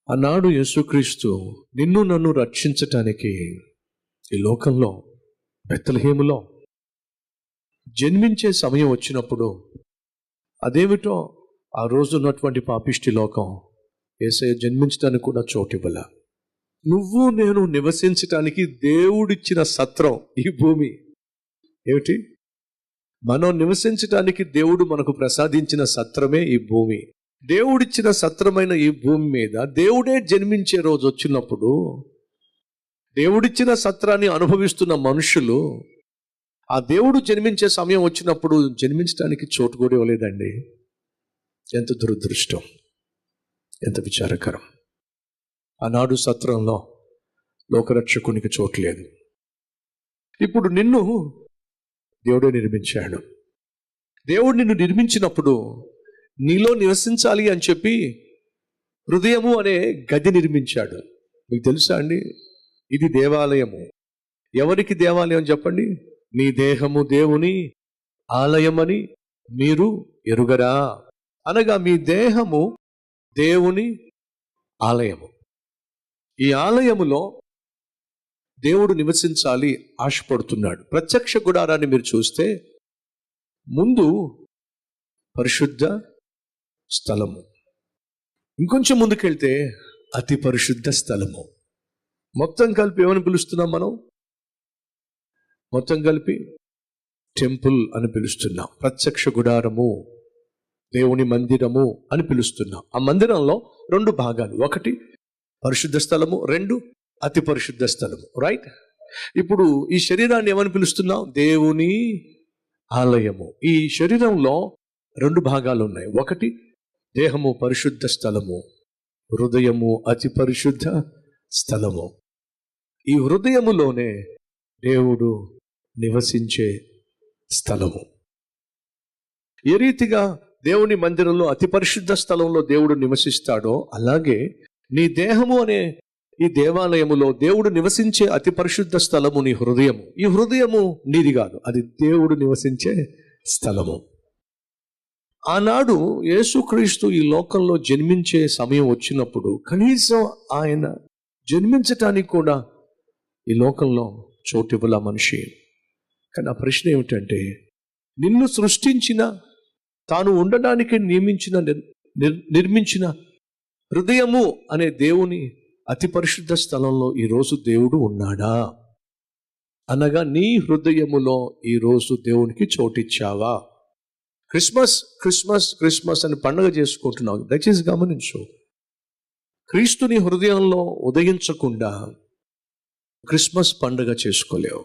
ఆనాడు యేసుక్రీస్తు నిన్ను నన్ను రక్షించటానికి ఈ లోకంలో బెత్లెహేములో జన్మించే సమయం వచ్చినప్పుడు అదేమిటో ఆ రోజు ఉన్నటువంటి పాపిష్టి లోకం యేసయ్య జన్మించడానికి కూడా చోటివ్వల. నువ్వు నేను నివసించటానికి దేవుడిచ్చిన సత్రం ఈ భూమి. ఏమిటి? మనం నివసించటానికి దేవుడు మనకు ప్రసాదించిన సత్రమే ఈ భూమి. దేవుడిచ్చిన సత్రమైన ఈ భూమి మీద దేవుడే జన్మించే రోజు వచ్చినప్పుడు దేవుడిచ్చిన సత్రాన్ని అనుభవిస్తున్న మనుషులు ఆ దేవుడు జన్మించే సమయం వచ్చినప్పుడు జన్మించడానికి చోటు కూడా ఇవ్వలేదండి. ఎంత దురదృష్టం, ఎంత విచారకరం. ఆనాడు సత్రంలో లోకరక్షకునికి చోటు లేదు. ఇప్పుడు నిన్ను దేవుడే నిర్మించాడు. దేవుడు నిన్ను నిర్మించినప్పుడు నీలో నివసించాలి అని చెప్పి హృదయము అనే గది నిర్మించాడు. మీకు తెలుసా అండి, ఇది దేవాలయము. ఎవరికి దేవాలయం చెప్పండి? నీ దేహము దేవుని ఆలయమని మీరు ఎరుగరా? అనగా మీ దేహము దేవుని ఆలయము. ఈ ఆలయములో దేవుడు నివసించాలి ఆశపడుతున్నాడు. ప్రత్యక్ష గుడారాన్ని మీరు చూస్తే ముందు పరిశుద్ధ స్థలము, ఇంకొంచెం ముందుకెళ్తే అతి పరిశుద్ధ స్థలము. మొత్తం కలిపి ఏమని పిలుస్తున్నాం మనం? మొత్తం కలిపి టెంపుల్ అని పిలుస్తున్నాం. ప్రత్యక్ష గుడారము, దేవుని మందిరము అని పిలుస్తున్నాం. ఆ మందిరంలో రెండు భాగాలు, ఒకటి పరిశుద్ధ స్థలము, రెండు అతి పరిశుద్ధ స్థలము. రైట్? ఇప్పుడు ఈ శరీరాన్ని ఏమని పిలుస్తున్నాం? దేవుని ఆలయము. ఈ శరీరంలో రెండు భాగాలు ఉన్నాయి. ఒకటి దేహము పరిశుద్ధ స్థలము, హృదయము అతి పరిశుద్ధ స్థలము. ఈ హృదయములోనే దేవుడు నివసించే స్థలము. ఏ రీతిగా దేవుని మందిరంలో అతి పరిశుద్ధ స్థలంలో దేవుడు నివసిస్తాడో అలాగే నీ దేహము అనే ఈ దేవాలయములో దేవుడు నివసించే అతి పరిశుద్ధ స్థలము నీ హృదయము. ఈ హృదయము నీది కాదు, అది దేవుడు నివసించే స్థలము. ఆనాడు యేసుక్రీస్తు ఈ లోకంలో జన్మించే సమయం వచ్చినప్పుడు కనీసం ఆయన జన్మించటానికి కూడా ఈ లోకంలో చోటివ్వల మనిషి. కానీ ఆ ప్రశ్న ఏమిటంటే, నిన్ను సృష్టించిన, తాను ఉండడానికి నియమించిన, నిర్మించిన హృదయము అనే దేవుని అతి పరిశుద్ధ స్థలంలో ఈరోజు దేవుడు ఉన్నాడా? అనగా నీ హృదయములో ఈరోజు దేవునికి చోటిచ్చావా? క్రిస్మస్ క్రిస్మస్ క్రిస్మస్ అని పండుగ చేసుకుంటున్నావు. దయచేసి గమనించు, క్రీస్తుని హృదయంలో ఉదయించకుండా క్రిస్మస్ పండుగ చేసుకోలేవు.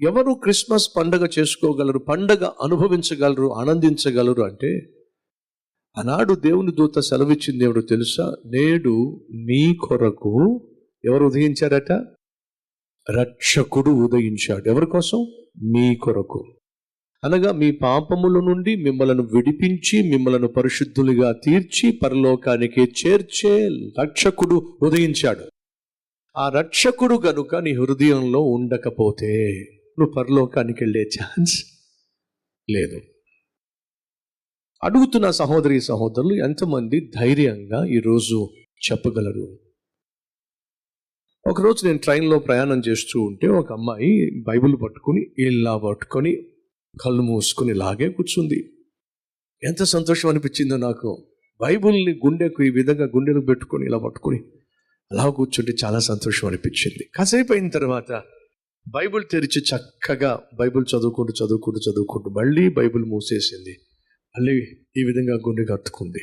ఎవరు క్రిస్మస్ పండుగ చేసుకోగలరు, పండుగ అనుభవించగలరు, ఆనందించగలరు అంటే ఆనాడు దేవుని దూత సెలవిచ్చింది ఎవరు తెలుసా? నేడు నీ కొరకు ఎవరు ఉదయించారట? రక్షకుడు ఉదయించాడు. ఎవరి కోసం? మీ కొరకు. అనగా మీ పాపముల నుండి మిమ్మలను విడిపించి మిమ్మలను పరిశుద్ధులుగా తీర్చి పరలోకానికి చేర్చే రక్షకుడు ఉదయించాడు. ఆ రక్షకుడు గనుక నీ హృదయంలో ఉండకపోతే నువ్వు పరలోకానికి వెళ్ళే ఛాన్స్ లేదు. అడుగుతున్న సహోదరి సహోదరులు ఎంతమంది ధైర్యంగా ఈరోజు చెప్పగలరు? ఒకరోజు నేను ట్రైన్లో ప్రయాణం చేస్తూ ఉంటే ఒక అమ్మాయి బైబిల్ పట్టుకుని ఇలా పట్టుకొని కళ్ళు మూసుకుని లాగే కూర్చుంది. ఎంత సంతోషం అనిపించిందో నాకు. బైబిల్ని గుండెకు ఈ విధంగా గుండెలు పెట్టుకొని ఇలా పట్టుకొని అలా కూర్చుంటే చాలా సంతోషం అనిపించింది. కాసేపు అయిన తర్వాత బైబిల్ తెరిచి చక్కగా బైబిల్ చదువుకుంటూ మళ్ళీ బైబిల్ మూసేసింది. మళ్ళీ ఈ విధంగా గుండె కట్టుకుంది.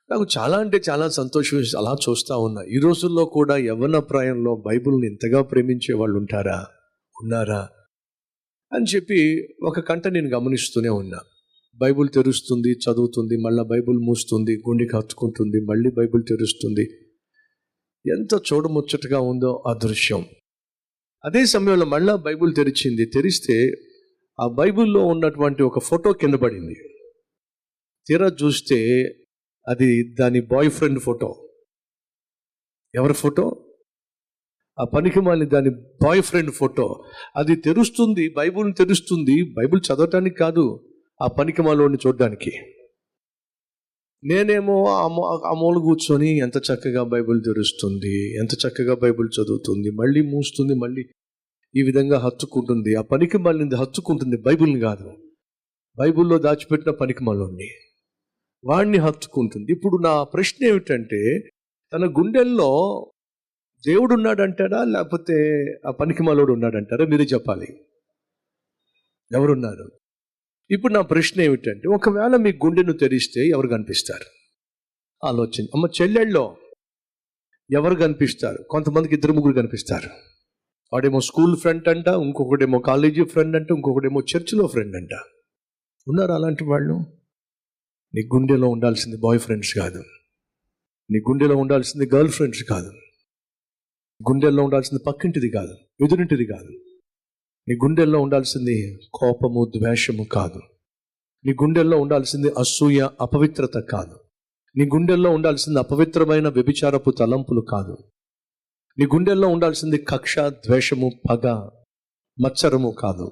నాకు చాలా అంటే చాలా సంతోషం. అలా చూస్తూ ఉన్నా. ఈ రోజుల్లో కూడా యవ్వన ప్రాయంలో బైబిల్ని ఇంతగా ప్రేమించే వాళ్ళు ఉన్నారా అని చెప్పి ఒక కంట నేను గమనిస్తూనే ఉన్నా. బైబిల్ తెరుస్తుంది, చదువుతుంది, మళ్ళీ బైబిల్ మూస్తుంది, గుండె కట్టుకుంటుంది, మళ్ళీ బైబిల్ తెరుస్తుంది. ఎంత చూడముచ్చటగా ఉందో ఆ దృశ్యం. అదే సమయంలో మళ్ళా బైబిల్ తెరిస్తే ఆ బైబిల్లో ఉన్నటువంటి ఒక ఫోటో కింద పడింది. తీరా చూస్తే అది దాని బాయ్ ఫ్రెండ్ ఫోటో. ఎవరి ఫోటో? ఆ పనికిమాలిన దాని బాయ్ ఫ్రెండ్ ఫోటో. అది తెరుస్తుంది, బైబిల్ని తెరుస్తుంది, బైబిల్ చదవటానికి కాదు, ఆ పనికిమాలోని చూడడానికి. నేనేమో ఆ మూల కూర్చొని ఎంత చక్కగా బైబిల్ తెరుస్తుంది, ఎంత చక్కగా బైబిల్ చదువుతుంది, మళ్ళీ మూస్తుంది, మళ్ళీ ఈ విధంగా హత్తుకుంటుంది. ఆ పనికి మళ్ళీ హత్తుకుంటుంది, బైబిల్ని కాదు, బైబిల్లో దాచిపెట్టిన పనికి మళ్ళీ వాడిని హత్తుకుంటుంది. ఇప్పుడు నా ప్రశ్న ఏమిటంటే, తన గుండెల్లో దేవుడు ఉన్నాడంటాడా, లేకపోతే ఆ పనికి మళ్ళోడు ఉన్నాడంటారా? మీరే చెప్పాలి, ఎవరున్నారు? ఇప్పుడు నా ప్రశ్న ఏమిటంటే, ఒకవేళ మీ గుండెను తెరిస్తే ఎవరు కనిపిస్తారు? ఆలోచన. అమ్మ చెల్లెళ్ళలో ఎవరు కనిపిస్తారు? కొంతమందికి 2-3 కనిపిస్తారు. వాడేమో స్కూల్ ఫ్రెండ్ అంట, ఇంకొకటేమో కాలేజీ ఫ్రెండ్ అంట, ఇంకొకటేమో చర్చిలో ఫ్రెండ్ అంట. ఉన్నారు అలాంటి వాళ్ళు? నీ గుండెలో ఉండాల్సింది బాయ్ ఫ్రెండ్స్ కాదు, నీ గుండెలో ఉండాల్సింది గర్ల్ ఫ్రెండ్స్ కాదు, గుండెల్లో ఉండాల్సింది పక్కింటిది కాదు, ఎదురింటిది కాదు. నీ గుండెల్లో ఉండాల్సింది కోపము, ద్వేషము కాదు. నీ గుండెల్లో ఉండాల్సింది అసూయ, అపవిత్రత కాదు. నీ గుండెల్లో ఉండాల్సింది అపవిత్రమైన వ్యభిచారపు తలంపులు కాదు. నీ గుండెల్లో ఉండాల్సింది కక్ష, ద్వేషము, పగ, మత్సరము కాదు.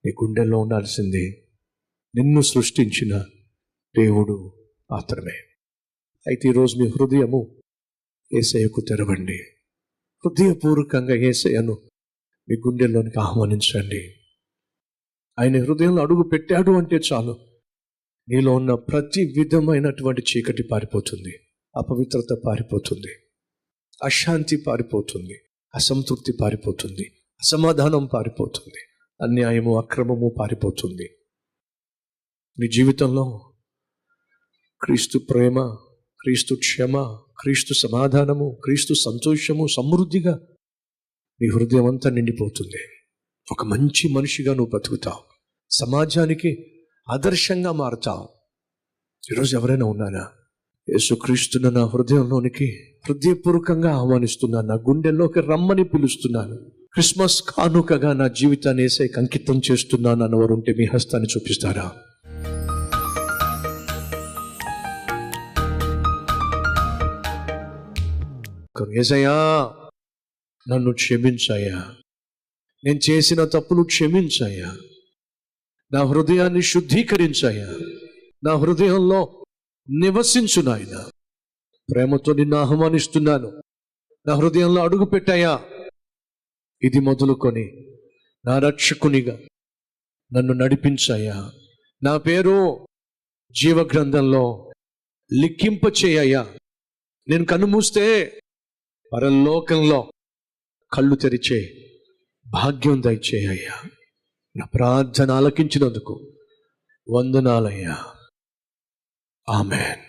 నీ గుండెల్లో ఉండాల్సింది నిన్ను సృష్టించిన దేవుడు మాత్రమే. అయితే ఈరోజు మీ హృదయము యేసయ్యకు తెరవండి. హృదయపూర్వకంగా యేసయ్యను మీ గుండెల్లోనికి ఆహ్వానించండి. ఆయన హృదయంలో అడుగు పెట్టాడు అంటే చాలు, నీలో ఉన్న ప్రతి విధమైనటువంటి చీకటి పారిపోతుంది, అపవిత్రత పారిపోతుంది, అశాంతి పారిపోతుంది, అసంతృప్తి పారిపోతుంది, అసమాధానం పారిపోతుంది, అన్యాయము, అక్రమము పారిపోతుంది. నీ జీవితంలో క్రీస్తు ప్రేమ, క్రీస్తు క్షమ, క్రీస్తు సమాధానము, క్రీస్తు సంతోషము సమృద్ధిగా నీ హృదయం అంతా నిండిపోతుంది. ఒక మంచి మనిషిగా నువ్వు బతుకుతావు, సమాజానికి ఆదర్శంగా మారుతావు. ఈరోజు ఎవరైనా ఉన్నానా? యేసుక్రీస్తును నా హృదయంలోనికి హృదయపూర్వకంగా ఆహ్వానిస్తున్నాను, నా గుండెల్లోకి రమ్మని పిలుస్తున్నాను, క్రిస్మస్ కానుకగా నా జీవితాన్ని యేసయ్యకి అంకితం చేస్తున్నాను అన్నవారు ఉంటే మీ హస్తాన్ని చూపిస్తారా? యేసయ్యా, నన్ను క్షమించాయా, నేను చేసిన తప్పులు క్షమించాయా, నా హృదయాన్ని శుద్ధీకరించాయా, నా హృదయంలో నివసించు నాయన. ప్రేమతో నిన్ను ఆహ్వానిస్తున్నాను, నా హృదయంలో అడుగు పెట్టాయా. ఇది మొదలుకొని నా రక్షకునిగా నన్ను నడిపించాయా, నా పేరు జీవగ్రంథంలో లిఖింప చేయ్యా. నేను కన్నుమూస్తే పరలోకంలో కళ్ళు తెరిచే భాగ్యం దయచేయ్యా. నా ప్రార్థన ఆలకించినందుకు వందనాలయ్యా. ఆమేన్.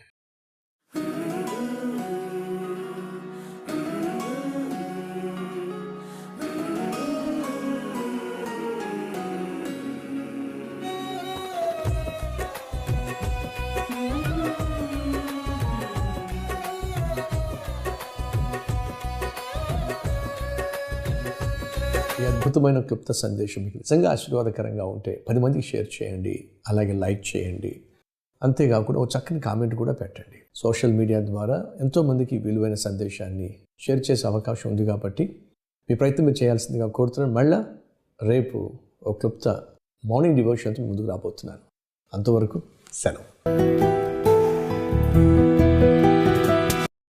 ఈ అద్భుతమైన క్లుప్త సందేశం మీకు నిజంగా ఆశీర్వాదకరంగా ఉంటే 10 మందికి షేర్ చేయండి, అలాగే లైక్ చేయండి. అంతేకాకుండా ఒక చక్కని కామెంట్ కూడా పెట్టండి. సోషల్ మీడియా ద్వారా ఎంతోమందికి విలువైన సందేశాన్ని షేర్ చేసే అవకాశం ఉంది కాబట్టి మీ ప్రయత్నం మీరు చేయాల్సిందిగా కోరుతున్నాను. మళ్ళా రేపు ఒక క్లుప్త మార్నింగ్ డివోషన్తో ముందుకు రాబోతున్నాను. అంతవరకు సెలవు.